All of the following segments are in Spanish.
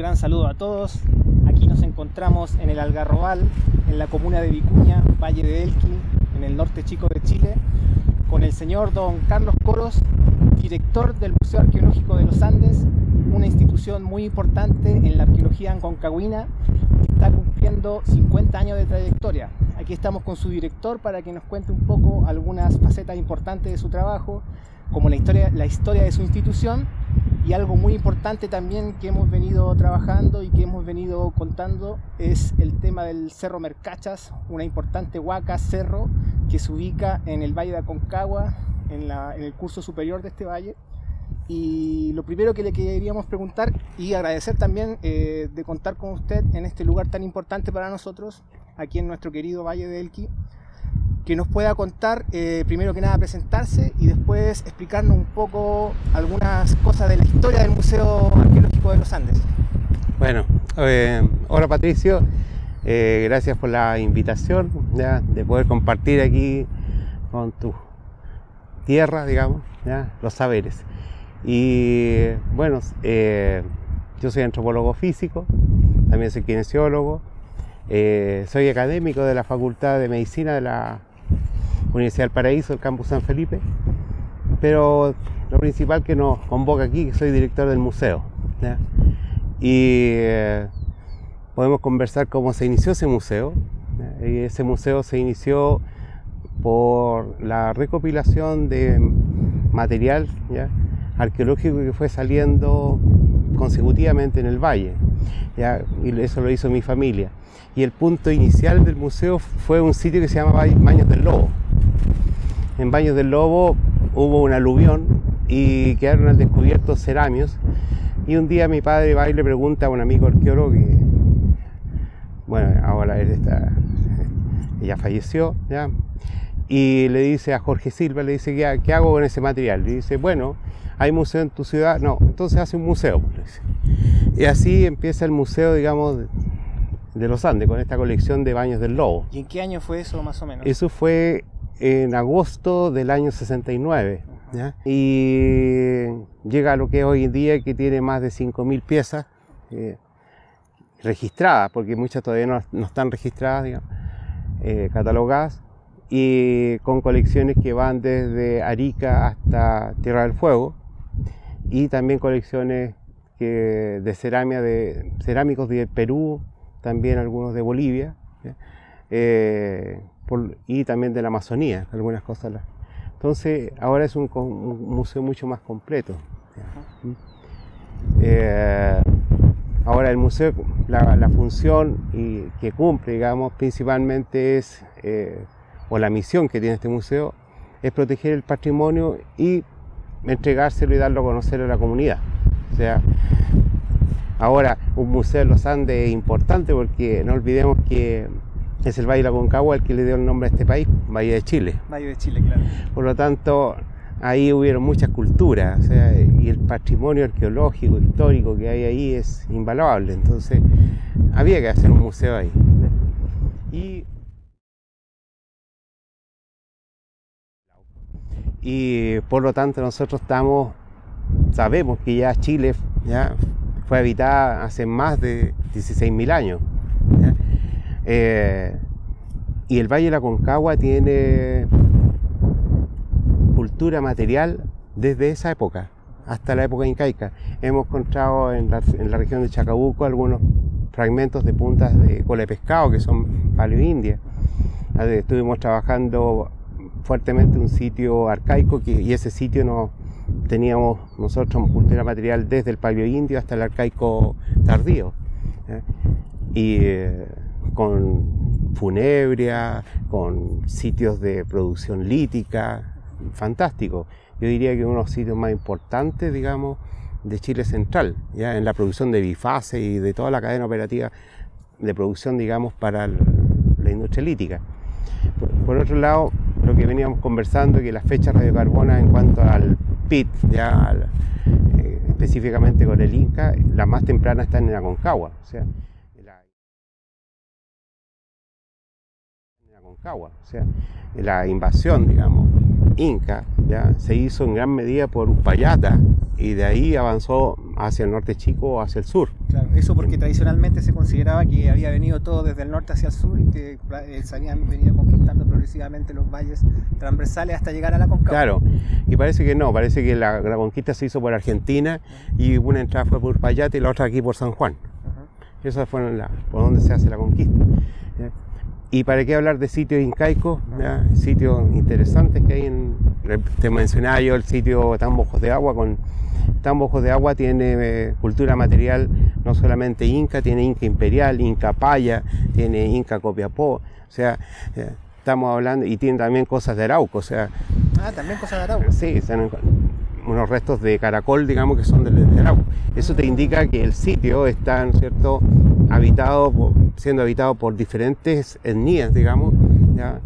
gran saludo a todos. Aquí nos encontramos en el Algarrobal, en la comuna de Vicuña, Valle de Elqui, en el norte chico de Chile, con el señor don Carlos Coros, director del Museo Arqueológico de los Andes, una institución muy importante en la arqueología aconcagüina que está cumpliendo 50 años de trayectoria. Aquí estamos con su director para que nos cuente un poco algunas facetas importantes de su trabajo, como la historia de su institución, y algo muy importante también que hemos venido trabajando y que hemos venido contando es el tema del Cerro Mercachas, una importante huaca, cerro que se ubica en el Valle de Aconcagua, en el curso superior de este valle. Y lo primero que le queríamos preguntar y agradecer también de contar con usted en este lugar tan importante para nosotros, aquí en nuestro querido Valle de Elqui, que nos pueda contar, primero que nada, presentarse y después explicarnos un poco algunas cosas de la historia del Museo Arqueológico de los Andes. Bueno, hola Patricio, gracias por la invitación ¿ya? De poder compartir aquí con tu tierra, digamos, ¿ya? Los saberes. Y bueno, yo soy antropólogo físico, también soy kinesiólogo, soy académico de la Facultad de Medicina de la Universidad del Paraíso, el campus San Felipe, pero lo principal que nos convoca aquí es que soy director del museo, ¿ya? Y podemos conversar cómo se inició ese museo, ¿ya? Y ese museo se inició por la recopilación de material, ¿ya? Arqueológico que fue saliendo consecutivamente en el valle, ¿ya? Y eso lo hizo mi familia. Y el punto inicial del museo fue un sitio que se llama Baños del Lobo. En Baños del Lobo hubo un aluvión y quedaron al descubierto ceramios. Y un día mi padre va y le pregunta a un amigo arqueólogo que, bueno, ahora ella falleció, ¿ya? Y le dice a Jorge Silva, le dice, ¿qué hago con ese material? Le dice, bueno, ¿hay museo en tu ciudad? No, entonces hace un museo. Y así empieza el museo, digamos, de los Andes, con esta colección de Baños del Lobo. ¿Y en qué año fue eso, más o menos? Eso fue en agosto del año 69. ¿Ya? Y llega a lo que es hoy en día, que tiene más de 5.000 piezas registradas, porque muchas todavía no están registradas, digamos, catalogadas, y con colecciones que van desde Arica hasta Tierra del Fuego, y también colecciones de cerámicos de Perú, también algunos de Bolivia, y también de la Amazonía, algunas cosas. Entonces ahora es un museo mucho más completo. Ahora el museo, la función que cumple, digamos, principalmente es, o la misión que tiene este museo, es proteger el patrimonio y entregárselo y darlo a conocer a la comunidad. O sea, ahora un museo de los Andes es importante porque no olvidemos que es el Valle de Aconcagua el que le dio el nombre a este país, Valle de Chile. Valle de Chile, claro. Por lo tanto, ahí hubieron muchas culturas, o sea, y el patrimonio arqueológico, histórico que hay ahí es invaluable. Entonces, había que hacer un museo ahí. Y por lo tanto nosotros sabemos que ya Chile ya fue habitada hace más de 16.000 años. ¿Ya? Y el Valle de la Aconcagua tiene cultura material desde esa época hasta la época incaica. Hemos encontrado en la región de Chacabuco algunos fragmentos de puntas de cola de pescado que son paleoindias. Estuvimos trabajando fuertemente un sitio arcaico y ese sitio teníamos nosotros cultura material desde el paleoindio hasta el arcaico tardío, y con funebria, con sitios de producción lítica, fantástico. Yo diría que uno de los sitios más importantes, digamos, de Chile central, ¿ya? En la producción de bifaces y de toda la cadena operativa de producción, digamos, para la industria lítica. Por otro lado, lo que veníamos conversando, que las fechas radiocarbonas en cuanto al PIT, específicamente con el Inca, las más tempranas están en Aconcagua. O sea, la invasión, digamos, inca, ¿ya? Se hizo en gran medida por Uspallata y de ahí avanzó hacia el norte chico o hacia el sur. Claro, eso porque tradicionalmente se consideraba que había venido todo desde el norte hacia el sur y que se habían venido conquistando progresivamente los valles transversales hasta llegar a la Concagua. Claro, y parece que no, parece que la conquista se hizo por Argentina y una entrada fue por Uspallata y la otra aquí por San Juan. Esas fueron por donde se hace la conquista. ¿Ya? Y para qué hablar de sitios incaicos, ¿ya? Sitios interesantes que hay te mencionaba yo el sitio Tambo Ojos de Agua. Tambo Ojos de Agua tiene cultura material no solamente inca, tiene inca imperial, inca paya, tiene inca Copiapó, o sea, estamos hablando, y tiene también cosas de Arauco, o sea... Ah, también cosas de Arauco. Sí, están unos restos de caracol, digamos, que son de Arauco. Eso te indica que el sitio está, ¿no es cierto?, siendo habitado por diferentes etnias, digamos, ¿ya?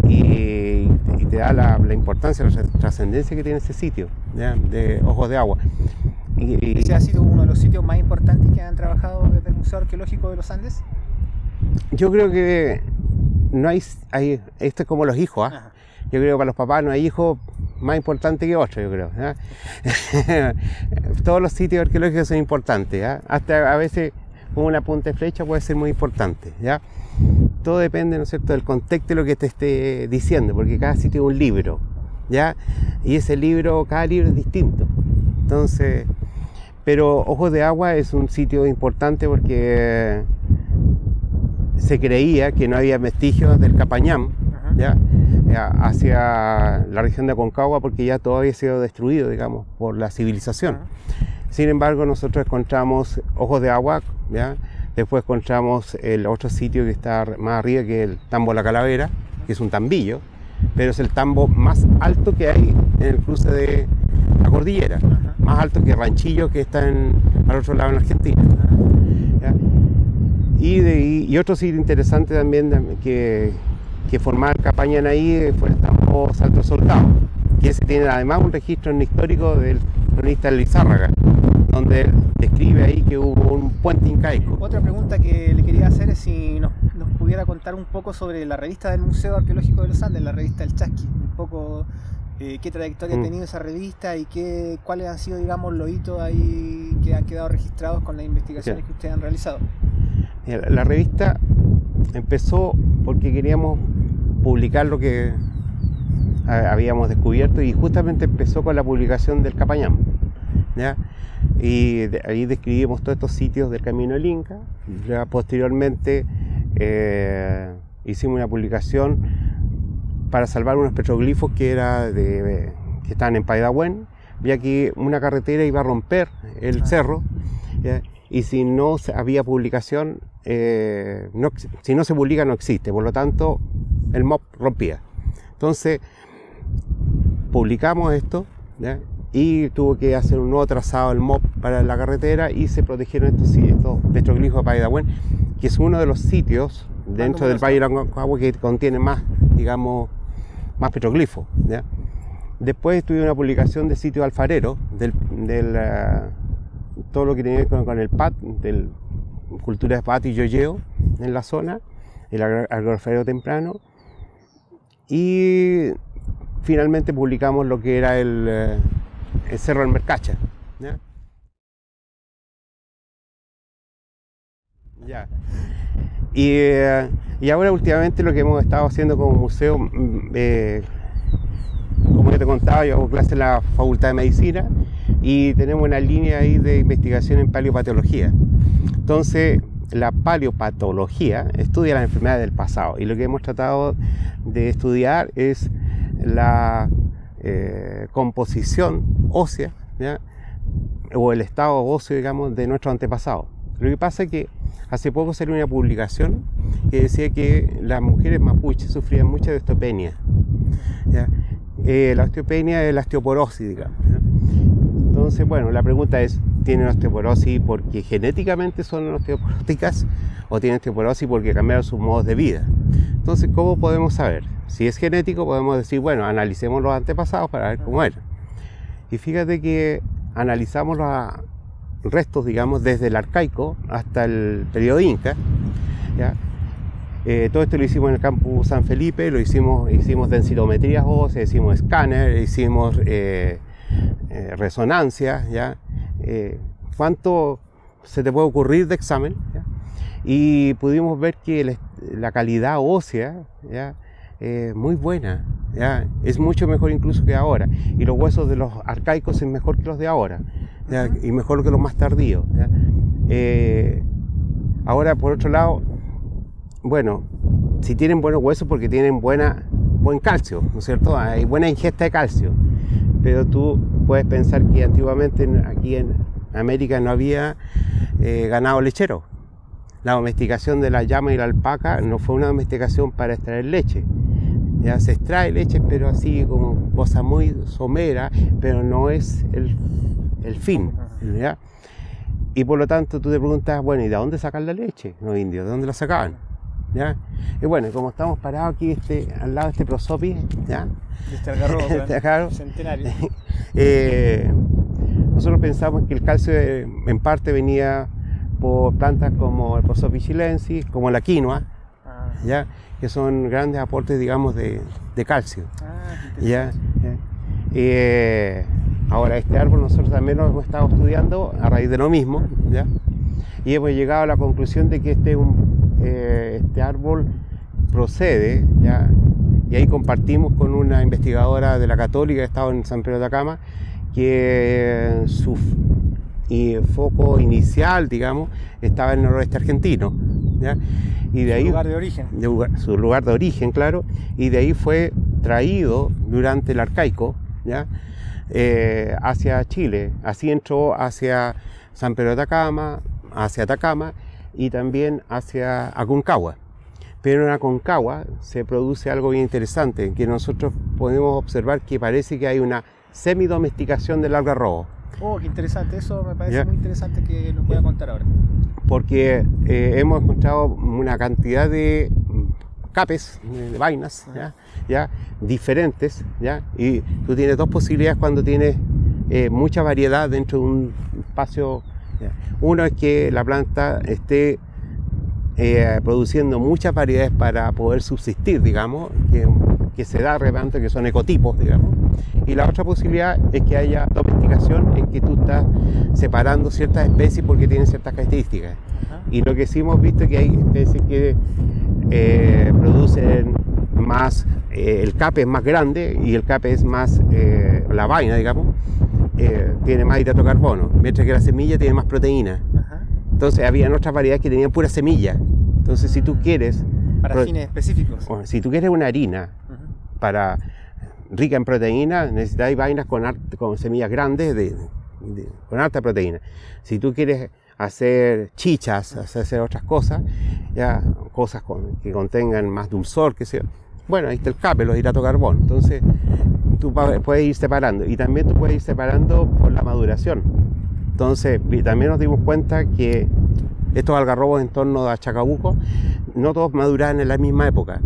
Y te da la importancia, la trascendencia que tiene ese sitio, ¿ya? De Ojos de Agua. ¿Ese ha sido uno de los sitios más importantes que han trabajado desde el Museo Arqueológico de los Andes? Yo creo que no hay esto es como los hijos, ¿eh? Yo creo que para los papás no hay hijos más importantes que otros, yo creo, ¿eh? Todos los sitios arqueológicos son importantes, ¿eh? Hasta a veces una punta de flecha puede ser muy importante, ¿ya? Todo depende, ¿no es cierto?, del contexto de lo que te esté diciendo, porque cada sitio es un libro, ¿ya? Y ese libro, cada libro es distinto. Entonces, pero Ojos de Agua es un sitio importante porque se creía que no había vestigios del Capañán, ¿ya?, hacia la región de Aconcagua, porque ya todo había sido destruido, digamos, por la civilización. Sin embargo, nosotros encontramos Ojos de Agua, ¿ya? Después encontramos el otro sitio que está más arriba, que es el Tambo La Calavera, que es un tambillo, pero es el tambo más alto que hay en el cruce de la cordillera, más alto que Ranchillo, que está al otro lado en Argentina. ¿Ya? Y otro sitio interesante también que formaba el Capañán ahí fue el tambo Salto Soldado, que ese tiene además un registro histórico del cronista Lizárraga, donde él describe ahí que hubo un puente incaico. Otra pregunta que le quería hacer es si nos pudiera contar un poco sobre la revista del Museo Arqueológico de los Andes, la revista El Chasqui, un poco qué trayectoria ha tenido esa revista y cuáles han sido, digamos, los hitos ahí que han quedado registrados con las investigaciones que ustedes han realizado. La revista empezó porque queríamos publicar lo que habíamos descubierto y justamente empezó con la publicación del Capañán, ¿ya? Y ahí describimos todos estos sitios del Camino del Inca. Ya posteriormente hicimos una publicación para salvar unos petroglifos que estaban en Paidahuén, ya que una carretera iba a romper el cerro, ¿ya? Y si no había publicación, si no se publica no existe, por lo tanto el MOP rompía. Entonces publicamos esto, ¿ya? Y tuvo que hacer un nuevo trazado el MOP para la carretera y se protegieron estos petroglifos de Paidahuén, que es uno de los sitios dentro del Valle de Aconcagua que contiene más, digamos, más petroglifos, ¿ya? Después tuve una publicación de sitio alfarero, todo lo que tiene que ver con el PAT, de cultura de PAT y yoyeo en la zona, el agroalfarero temprano, y finalmente publicamos lo que era el Cerro del Mercacha, ¿ya? Ya. Y ahora últimamente lo que hemos estado haciendo como museo, como yo te contaba, yo hago clases en la Facultad de Medicina y tenemos una línea ahí de investigación en paleopatología. Entonces, la paleopatología estudia las enfermedades del pasado y lo que hemos tratado de estudiar es la composición ósea, ¿ya? O el estado óseo, digamos, de nuestros antepasados. Lo que pasa es que hace poco salió una publicación que decía que las mujeres mapuches sufrían mucha de osteopenia, ¿ya? La osteopenia es la osteoporosis, digamos, ¿ya? Entonces, bueno, la pregunta es, ¿tienen osteoporosis porque genéticamente son osteoporóticas o tienen osteoporosis porque cambiaron sus modos de vida? Entonces, ¿cómo podemos saber? Si es genético, podemos decir, bueno, analicemos los antepasados para ver cómo era. Y fíjate que analizamos los restos, digamos, desde el arcaico hasta el periodo inca, ¿ya? Todo esto lo hicimos en el campus San Felipe, hicimos densitometrías óseas, hicimos escáner, hicimos resonancia, ¿ya? ¿Cuánto se te puede ocurrir de examen? ¿Ya? Y pudimos ver que la calidad ósea, ¿ya? Muy buena, ¿ya? Es mucho mejor incluso que ahora, y los huesos de los arcaicos es mejor que los de ahora, ¿ya? Y mejor que los más tardíos, ¿ya? Ahora, por otro lado, bueno, si tienen buenos huesos porque tienen buen calcio, ¿no es cierto? Hay buena ingesta de calcio, pero tú puedes pensar que antiguamente aquí en América no había ganado lechero. La domesticación de la llama y la alpaca no fue una domesticación para extraer leche. Ya se extrae leche, pero así como cosa muy somera, pero no es el fin, ¿ya? Y por lo tanto tú te preguntas, bueno, ¿y de dónde sacan la leche los indios? ¿De dónde la sacaban? ¿Ya? Y bueno, como estamos parados aquí al lado de este prosopis, ¿ya? Este algarrobo centenario. Nosotros pensamos que el calcio en parte venía por plantas como el prosopis chilensis, como la quinoa, ¿ya? Que son grandes aportes, digamos, de calcio. ¿Ya? Ahora, este árbol nosotros también lo hemos estado estudiando a raíz de lo mismo, ¿ya? Y hemos llegado a la conclusión de que este árbol procede, ¿ya? Y ahí compartimos con una investigadora de la Católica que estaba en San Pedro de Atacama, que su foco inicial, digamos, estaba en el noroeste argentino, ¿ya? Y de ahí, lugar de origen. Su lugar de origen, claro, y de ahí fue traído durante el arcaico, ¿ya? Hacia Chile. Así entró hacia San Pedro de Atacama, hacia Atacama y también hacia Aconcagua. Pero en Aconcagua se produce algo bien interesante, que nosotros podemos observar que parece que hay una semidomesticación del algarrobo. Oh, qué interesante, eso me parece muy interesante que nos pueda contar ahora. Porque hemos encontrado una cantidad de capes, de vainas, ¿ya? Diferentes, ¿ya? Y tú tienes dos posibilidades cuando tienes mucha variedad dentro de un espacio, ¿ya? Uno es que la planta esté produciendo muchas variedades para poder subsistir, digamos, que se da realmente, que son ecotipos, digamos. Y la otra posibilidad es que haya domesticación, en que tú estás separando ciertas especies porque tienen ciertas características. Y lo que sí hemos visto es que hay especies que producen más, el cape es más grande y el cape es más, la vaina, digamos, tiene más hidrato de carbono, mientras que la semilla tiene más proteína. Entonces habían otras variedades que tenían pura semilla. Entonces si tú quieres... Para fines específicos. Bueno, si tú quieres una harina rica en proteína, necesitas vainas con semillas grandes con alta proteína. Si tú quieres hacer chichas, hacer otras cosas, ya cosas que contengan más dulzor, que sea. Bueno, ahí está el cape, los hidratos de carbono. Entonces tú puedes ir separando, y también tú puedes ir separando por la maduración. Entonces también nos dimos cuenta que estos algarrobos en torno a Chacabuco no todos maduraban en la misma época,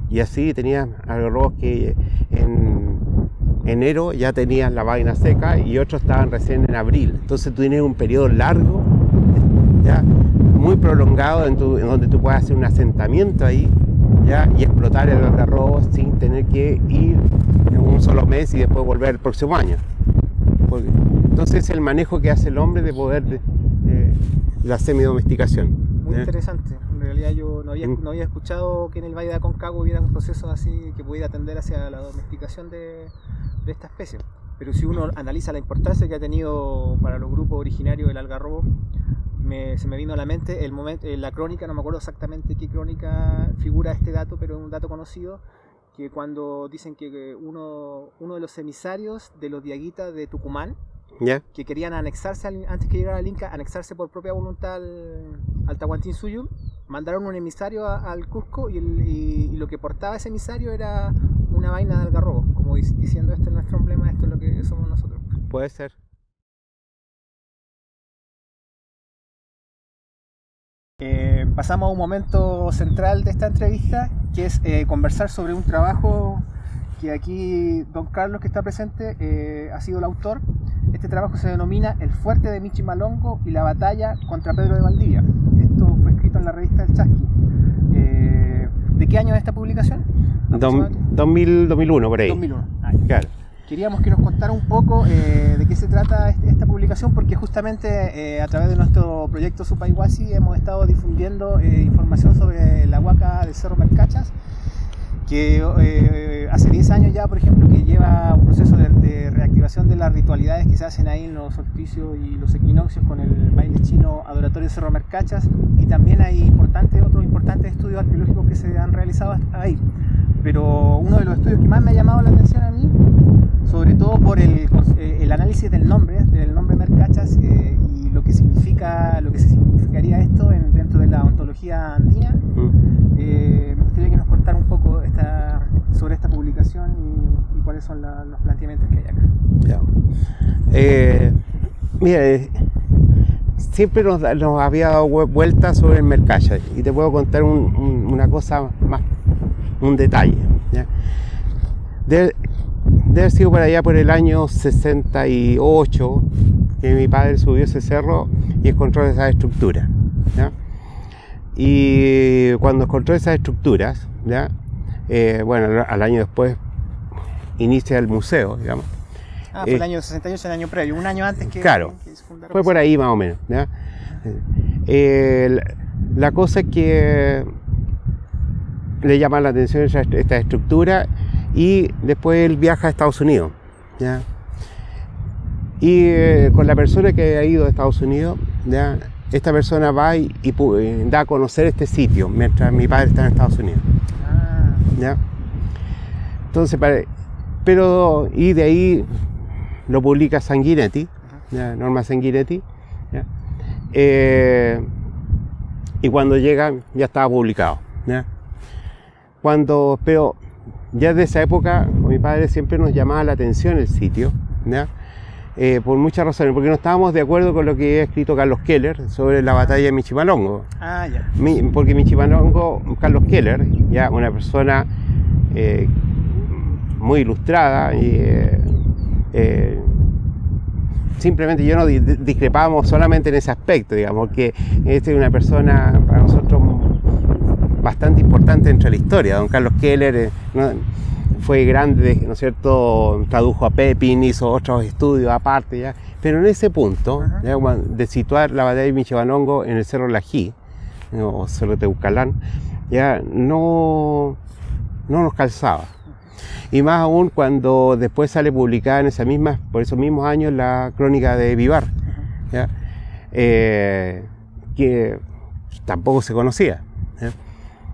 y así tenías algarrobos que en enero ya tenías la vaina seca y otros estaban recién en abril. Entonces tú tienes un periodo largo, ¿ya? Muy prolongado, en donde tú puedes hacer un asentamiento ahí, ¿ya? Y explotar el algarrobo sin tener que ir en un solo mes y después volver el próximo año. Entonces el manejo que hace el hombre de poder la semidomesticación. Muy interesante. En realidad yo no había escuchado que en el Valle de Aconcagua hubiera un proceso así que pudiera tender hacia la domesticación de esta especie. Pero si uno analiza la importancia que ha tenido para los grupos originarios del algarrobo, se me vino a la mente el momento, la crónica, no me acuerdo exactamente qué crónica figura este dato, pero es un dato conocido, que cuando dicen que uno de los emisarios de los diaguitas de Tucumán, que querían anexarse, antes que llegara el Inca, anexarse por propia voluntad al Tahuantinsuyo, mandaron un emisario al Cusco y lo que portaba ese emisario era una vaina de algarrobo, como diciendo, este es nuestro emblema, esto es lo que somos nosotros. Puede ser. Pasamos a un momento central de esta entrevista, que es conversar sobre un trabajo que aquí don Carlos, que está presente, ha sido el autor. Este trabajo se denomina El fuerte de Michimalongo y la batalla contra Pedro de Valdivia. Esto fue escrito en la revista El Chasqui. qué año es esta publicación? 2001, por ahí. 2001. Claro. Queríamos que nos contara un poco de qué se trata esta publicación, porque justamente a través de nuestro proyecto Supayhuasi hemos estado difundiendo información sobre la huaca del Cerro Mercachas, que hace 10 años ya, por ejemplo, que lleva un proceso de reactivación de las ritualidades que se hacen ahí en los solsticios y los equinoccios con el baile chino adoratorio del Cerro Mercachas, y también hay otros importantes estudios arqueológicos que se han realizado ahí. Pero uno de los estudios que más me ha llamado la atención a mí, sobre todo por el análisis del nombre Mercachas y lo que significaría esto dentro de la ontología andina. Me gustaría que nos contara un poco sobre esta publicación y cuáles son los planteamientos que hay acá. Ya. Mira, siempre nos había dado vueltas sobre el Mercachas, y te puedo contar una cosa más, un detalle, ¿ya? Debe haber sido por allá por el año 68 que mi padre subió ese cerro y encontró esas estructuras, ¿ya? Y cuando encontró esas estructuras, ¿ya? Bueno, al año después inicia el museo, digamos. Fue el año 68, el año previo, un año antes que... Claro, que se fundara. fue por ahí más o menos, ¿ya? La cosa es que le llama la atención esta estructura, y después él viaja a Estados Unidos, ¿ya? Y con la persona que ha ido a Estados Unidos, ¿ya? Esta persona va y da a conocer este sitio mientras mi padre está en Estados Unidos, ¿ya? Entonces, y de ahí lo publica Sanguinetti, ¿ya? Norma Sanguinetti, ¿ya? Y cuando llega ya estaba publicado, ¿ya? Pero ya desde esa época mi padre siempre nos llamaba la atención el sitio, ¿ya? Por muchas razones, porque no estábamos de acuerdo con lo que había escrito Carlos Keller sobre la batalla de Michimalongo. Ya. Porque Michimalongo, Carlos Keller, ya una persona muy ilustrada, y simplemente yo no discrepábamos solamente en ese aspecto, digamos, que este es una persona para nosotros bastante importante entre la historia. Don Carlos Keller fue grande, ¿no es cierto? Tradujo a Pepin, hizo otros estudios aparte, ¿ya? Pero en ese punto, ¿ya? De situar la batalla de Michimalongo en el Cerro Lají, o Cerro Teucalán, ya no nos calzaba. Y más aún cuando después sale publicada por esos mismos años la crónica de Vivar, ¿ya? Que tampoco se conocía, ¿ya?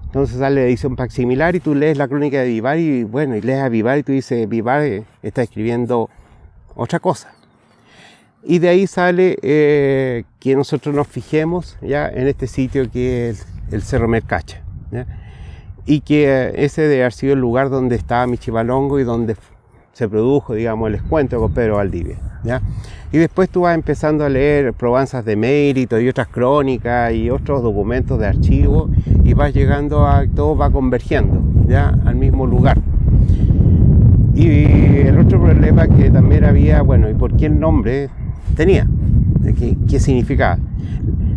Entonces sale la edición facsimilar y tú lees la crónica de Vivar y lees a Vivar y tú dices, Vivar está escribiendo otra cosa. Y de ahí sale que nosotros nos fijemos, ¿ya? En este sitio que es el Cerro Mercachas, ¿ya? Y que ese debe haber sido el lugar donde estaba Michimalongo y donde se produjo, digamos, el descuento con Pedro Valdivia, ¿ya? Y después tú vas empezando a leer probanzas de mérito y otras crónicas y otros documentos de archivo, y vas llegando todo va convergiendo, ¿ya? Al mismo lugar. Y el otro problema que también había, ¿y por qué el nombre tenía? ¿Qué significaba?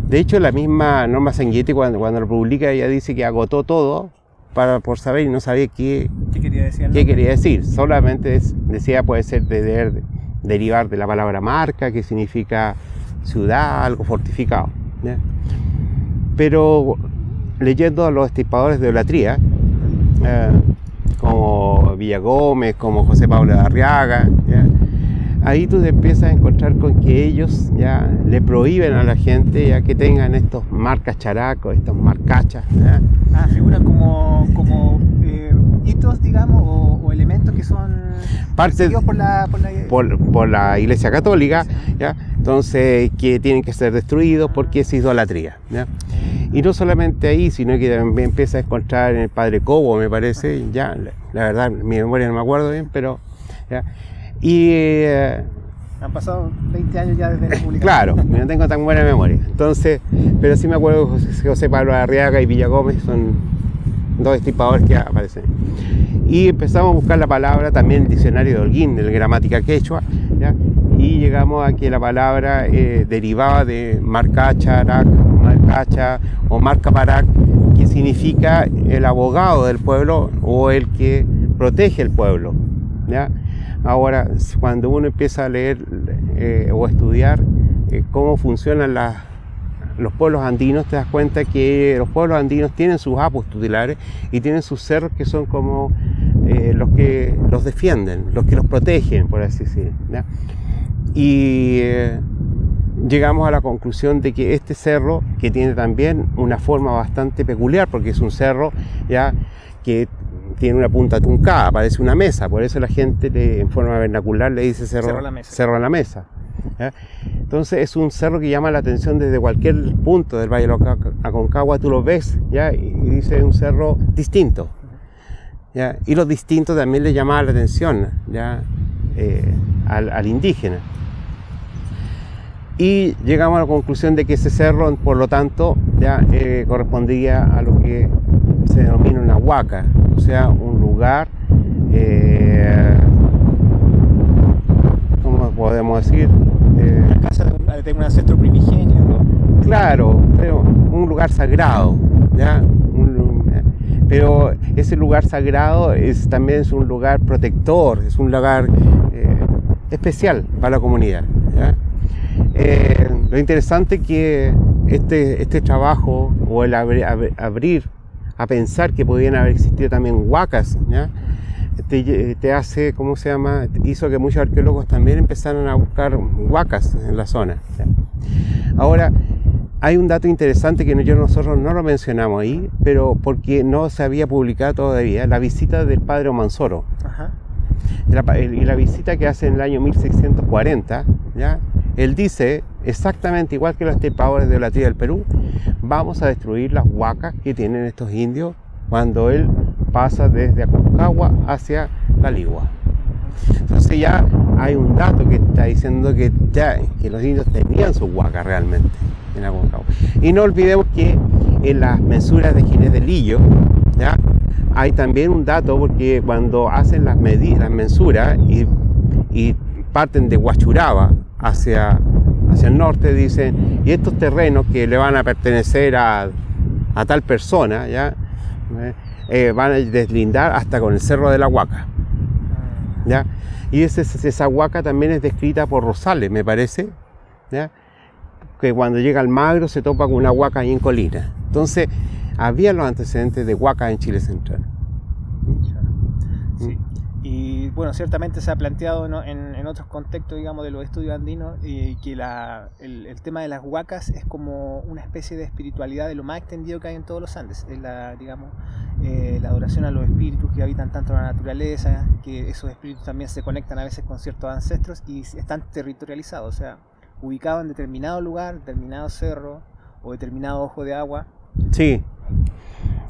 De hecho, la misma Norma Sanguinetti cuando lo publica, ella dice que agotó todo por saber y no sabía qué quería decir. Solamente decía, puede ser derivar de la palabra marca, que significa ciudad, algo fortificado, ¿ya? Pero leyendo a los estipadores de idolatría, como Villagómez, como José Pablo de Arriaga, ¿ya? Ahí tú te empiezas a encontrar con que ellos ya le prohíben a la gente ya que tengan estos marcas characos, estos marcachas, ¿ya? Figuran como hitos, digamos, o elementos que son perseguidos por la Iglesia Católica, ¿ya? Entonces que tienen que ser destruidos porque es idolatría, ¿ya? Y no solamente ahí, sino que también empieza a encontrar en el Padre Cobo, me parece, ya, la verdad, mi memoria no me acuerdo bien, pero ¿ya? Y han pasado 20 años ya desde la publicación. Claro, no tengo tan buena memoria. Entonces, pero sí me acuerdo que José Pablo de Arriaga y Villagómez son dos estipadores que aparecen. Y empezamos a buscar la palabra también en el diccionario de Holguín, de la gramática quechua, ¿ya? Y llegamos a que la palabra derivaba de marcacha, Marcacha o Marcaparac, que significa el abogado del pueblo o el que protege el pueblo, ¿ya? Ahora, cuando uno empieza a leer o estudiar cómo funcionan los pueblos andinos, te das cuenta que los pueblos andinos tienen sus apus tutelares y tienen sus cerros que son como los que los defienden, los que los protegen, por así decirlo, ¿ya? Y llegamos a la conclusión de que este cerro, que tiene también una forma bastante peculiar, porque es un cerro ya que tiene una punta truncada, parece una mesa, por eso la gente en forma vernacular le dice cerro a la mesa, ¿ya? Entonces es un cerro que llama la atención desde cualquier punto del Valle de Aconcagua, tú lo ves, ¿ya? Y dice un cerro distinto, ¿ya? Y lo distinto también le llama la atención, ¿ya? Al indígena. Y llegamos a la conclusión de que ese cerro, por lo tanto, ya correspondía a lo que se denomina una huaca, o sea, un lugar, ¿cómo podemos decir? La casa de un ancestro primigenio, ¿no? Claro, un lugar sagrado, ¿ya? Pero ese lugar sagrado también es un lugar protector, es un lugar especial para la comunidad, ¿ya? Lo interesante es que este trabajo o el abrir a pensar que podían haber existido también huacas, ¿ya? Te hace, ¿cómo se llama? Hizo que muchos arqueólogos también empezaran a buscar huacas en la zona, ¿ya? Ahora, hay un dato interesante que nosotros no lo mencionamos ahí, pero porque no se había publicado todavía, la visita del padre Omansoro. Ajá. Y la visita que hace en el año 1640, ¿ya? Él dice, exactamente igual que los trepadores de la tierra del Perú, vamos a destruir las huacas que tienen estos indios cuando él pasa desde Aconcagua hacia la Ligua. Entonces ya hay un dato que está diciendo que los indios tenían sus huacas realmente en Aconcagua. Y no olvidemos que en las mensuras de Ginés del Lillo, ¿ya? Hay también un dato, porque cuando hacen las mensuras y parten de Huachuraba hacia el norte, dicen, y estos terrenos que le van a pertenecer a tal persona, ¿ya? Van a deslindar hasta con el Cerro de la Huaca, ¿ya? Y esa huaca también es descrita por Rosales, me parece, ¿ya? Que cuando llega al Magro se topa con una huaca ahí en Colina. Entonces, había los antecedentes de huacas en Chile Central. Sí. Y bueno, ciertamente se ha planteado en otros contextos, digamos, de los estudios andinos, que el tema de las huacas es como una especie de espiritualidad de lo más extendido que hay en todos los Andes. Es la adoración a los espíritus que habitan tanto la naturaleza, que esos espíritus también se conectan a veces con ciertos ancestros y están territorializados, o sea, ubicados en determinado lugar, determinado cerro o determinado ojo de agua. Sí.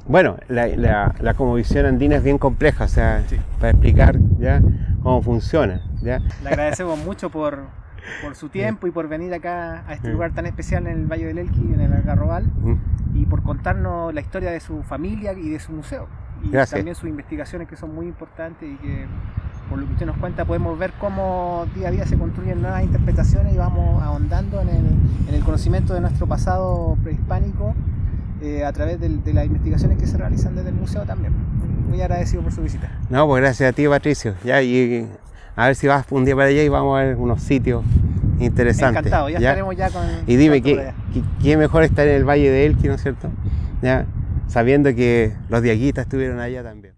Bueno, la cosmovisión andina es bien compleja, o sea, sí, para explicar ya cómo funciona, ¿ya? Le agradecemos mucho por su tiempo y por venir acá a este lugar tan especial en el Valle del Elqui, en el Algarrobal, y por contarnos la historia de su familia y de su museo. Y gracias. También sus investigaciones, que son muy importantes y que, por lo que usted nos cuenta, podemos ver cómo día a día se construyen nuevas interpretaciones y vamos ahondando en el conocimiento de nuestro pasado prehispánico, a través de las investigaciones que se realizan desde el museo también. Muy agradecido por su visita. No, pues gracias a ti, Patricio. Ya, y a ver si vas un día para allá y vamos a ver unos sitios interesantes. Encantado, ya estaremos ya con... Y dime, ¿qué mejor estar en el Valle de Elqui, ¿no es cierto? Ya, sabiendo que los diaguitas estuvieron allá también.